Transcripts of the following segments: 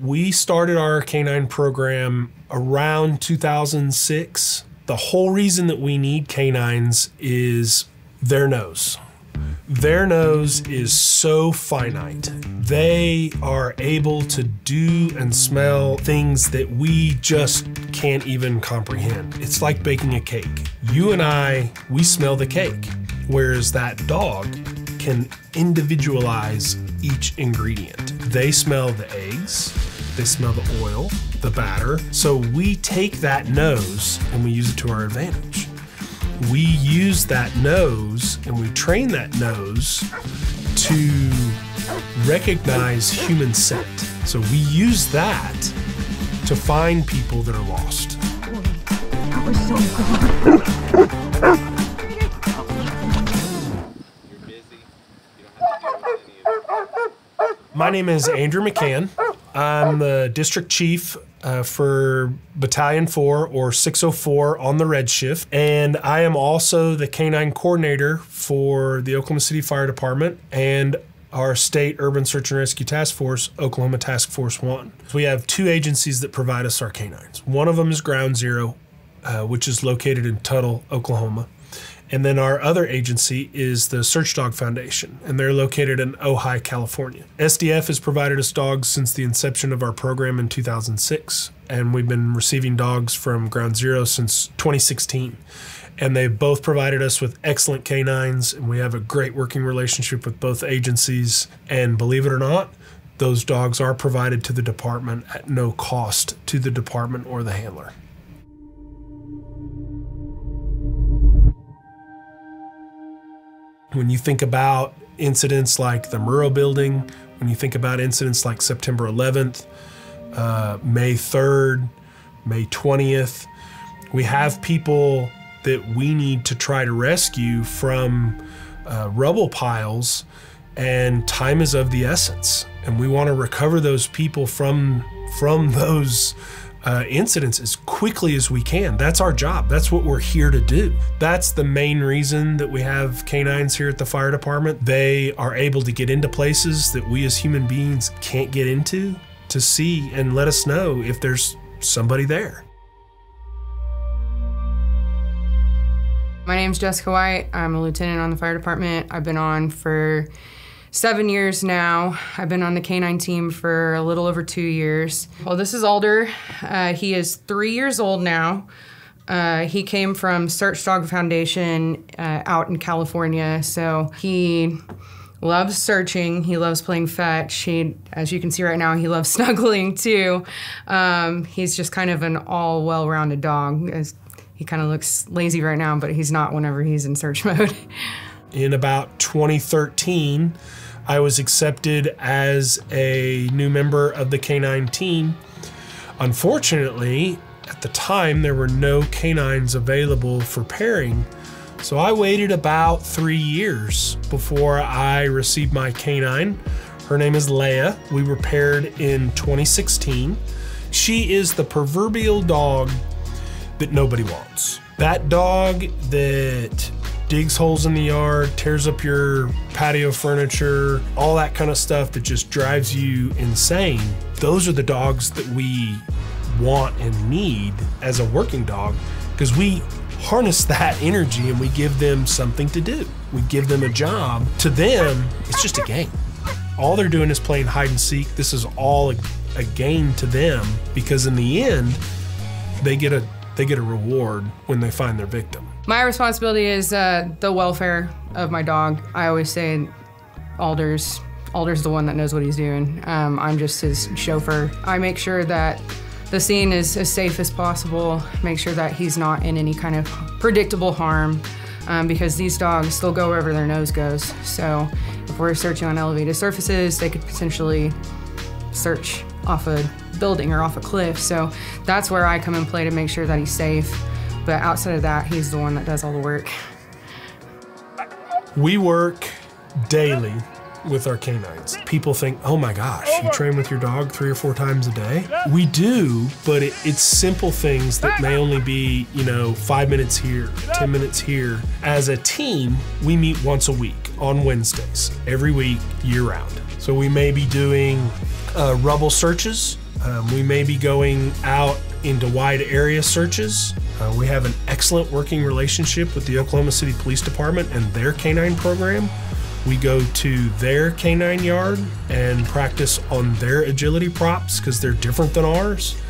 We started our canine program around 2006. The whole reason that we need canines is their nose. Their nose is so finite. They are able to do and smell things that we just can't even comprehend. It's like baking a cake. You and I, we smell the cake, whereas that dog can individualize each ingredient. They smell the eggs, they smell the oil, the batter. So we take that nose and we use it to our advantage. We use that nose and we train that nose to recognize human scent. So we use that to find people that are lost. That was so good. You're busy. You don't have to deal with any of it. My name is Andrew McCann. I'm the district chief for Battalion 4 or 604 on the Red Shift. And I am also the canine coordinator for the Oklahoma City Fire Department and our state urban search and rescue task force, Oklahoma Task Force 1. We have two agencies that provide us our canines. One of them is Ground Zero, which is located in Tuttle, Oklahoma. And then our other agency is the Search Dog Foundation, and they're located in Ojai, California. SDF has provided us dogs since the inception of our program in 2006, and we've been receiving dogs from Ground Zero since 2016. And they've both provided us with excellent canines, and we have a great working relationship with both agencies. And believe it or not, those dogs are provided to the department at no cost to the department or the handler. When you think about incidents like the Murrah building, when you think about incidents like September 11th, May 3rd, May 20th, we have people that we need to try to rescue from rubble piles, and time is of the essence. And we want to recover those people from those incidents as quickly as we can. That's our job. That's what we're here to do. That's the main reason that we have canines here at the fire department. They are able to get into places that we as human beings can't get into, to see and let us know if there's somebody there. My name's Jessica White. I'm a lieutenant on the fire department. I've been on for 7 years now. I've been on the canine team for a little over 2 years. Well, this is Alder. He is 3 years old now. He came from Search Dog Foundation out in California. So he loves searching. He loves playing fetch. As you can see right now, he loves snuggling too. He's just kind of an all well-rounded dog. He kind of looks lazy right now, but he's not whenever he's in search mode. In about 2013, I was accepted as a new member of the canine team. Unfortunately, at the time, there were no canines available for pairing, so I waited about 3 years before I received my canine. Her name is Leia. We were paired in 2016. She is the proverbial dog that nobody wants. That dog that digs holes in the yard, tears up your patio furniture, all that kind of stuff that just drives you insane. Those are the dogs that we want and need as a working dog, because we harness that energy and we give them something to do. We give them a job. To them, it's just a game. All they're doing is playing hide and seek. This is all a game to them, because in the end, they get a reward when they find their victim. My responsibility is the welfare of my dog. I always say Alder's the one that knows what he's doing. I'm just his chauffeur. I make sure that the scene is as safe as possible, make sure that he's not in any kind of predictable harm, because these dogs, they'll go wherever their nose goes. So if we're searching on elevated surfaces, they could potentially search off a building or off a cliff. So that's where I come and play to make sure that he's safe. But outside of that, he's the one that does all the work. We work daily with our canines. People think, oh my gosh, you train with your dog 3 or 4 times a day? We do, but it's simple things that may only be, 5 minutes here, 10 minutes here. As a team, we meet once a week on Wednesdays, every week, year round. So we may be doing rubble searches. We may be going out into wide area searches. We have an excellent working relationship with the Oklahoma City Police Department and their canine program. We go to their canine yard and practice on their agility props because they're different than ours.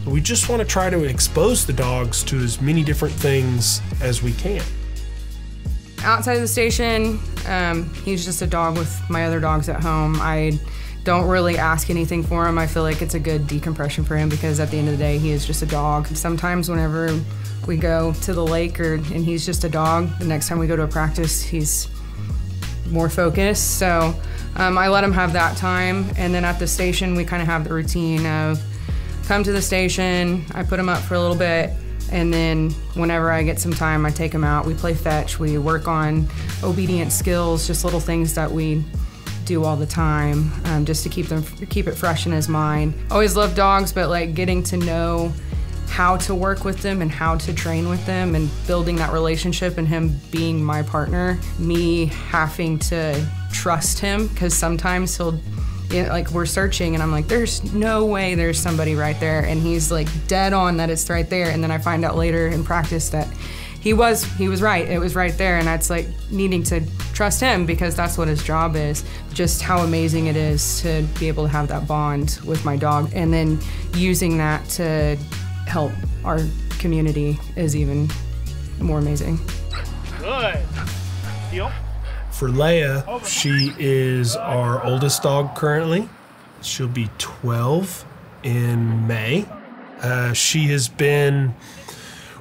We just want to try to expose the dogs to as many different things as we can. Outside of the station, he's just a dog with my other dogs at home. I don't really ask anything for him. I feel like it's a good decompression for him because at the end of the day, he is just a dog. Sometimes whenever we go to the lake and he's just a dog, the next time we go to a practice, he's more focused. So I let him have that time. And then at the station, we kind of have the routine of come to the station, I put him up for a little bit, and then whenever I get some time, I take him out. We play fetch, we work on obedience skills, just little things that we do all the time, just to keep it fresh in his mind. Always loved dogs, but like getting to know how to work with them and how to train with them and building that relationship and him being my partner, me having to trust him, because sometimes he'll, like we're searching and I'm like, there's no way there's somebody right there, and he's like dead on that it's right there, and then I find out later in practice that he was right, it was right there, and that's like needing to trust him because that's what his job is. Just how amazing it is to be able to have that bond with my dog, and then using that to help our community is even more amazing. Good. Deal. For Leia, she is our oldest dog currently. She'll be 12 in May. She has been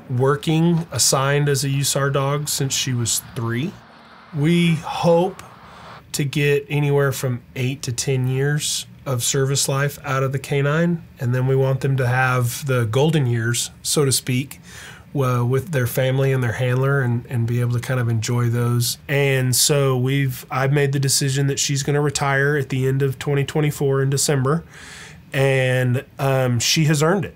working assigned as a USAR dog since she was 3. We hope to get anywhere from 8 to 10 years of service life out of the canine, and then we want them to have the golden years, so to speak, with their family and their handler and be able to kind of enjoy those. And so I've made the decision that she's going to retire at the end of 2024 in December, and she has earned it.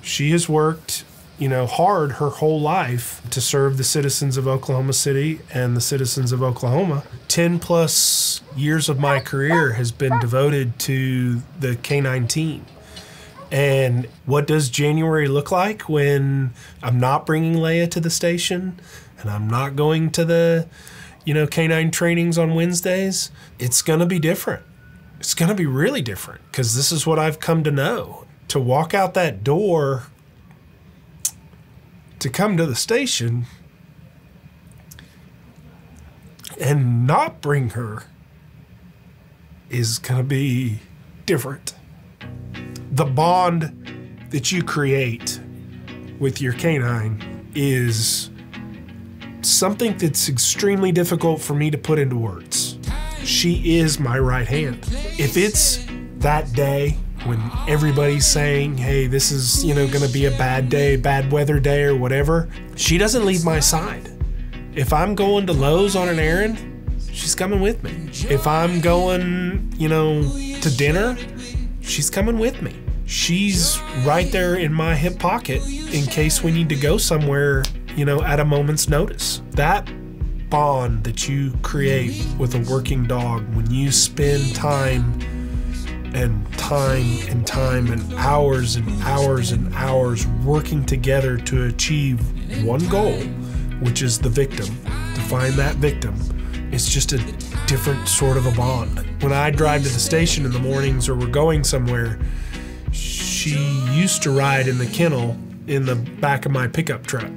She has worked, hard her whole life to serve the citizens of Oklahoma City and the citizens of Oklahoma. 10 plus years of my career has been devoted to the canine team. And what does January look like when I'm not bringing Leia to the station and I'm not going to the, canine trainings on Wednesdays? It's going to be different. It's going to be really different because this is what I've come to know. To walk out that door, to come to the station and not bring her is going to be different. The bond that you create with your canine is something that's extremely difficult for me to put into words. She is my right hand. If it's that day when everybody's saying, hey, this is, gonna be a bad day, bad weather day or whatever, she doesn't leave my side. If I'm going to Lowe's on an errand, she's coming with me. If I'm going, to dinner, she's coming with me. She's right there in my hip pocket in case we need to go somewhere, at a moment's notice. That bond that you create with a working dog when you spend time and hours and hours and hours working together to achieve one goal, which is the victim, to find that victim, it's just a different sort of a bond. When I drive to the station in the mornings or we're going somewhere, she used to ride in the kennel in the back of my pickup truck.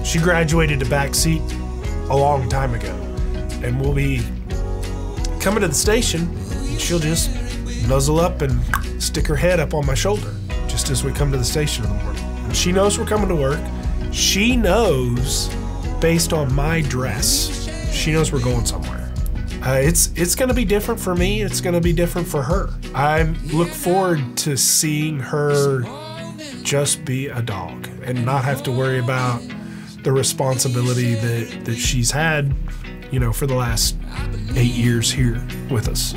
She graduated to back seat a long time ago, and we'll be coming to the station, and she'll just nuzzle up and stick her head up on my shoulder just as we come to the station in the morning. And she knows we're coming to work. She knows, based on my dress, she knows we're going somewhere. It's going to be different for me. It's going to be different for her. I look forward to seeing her just be a dog and not have to worry about the responsibility that she's had, for the last 8 years here with us.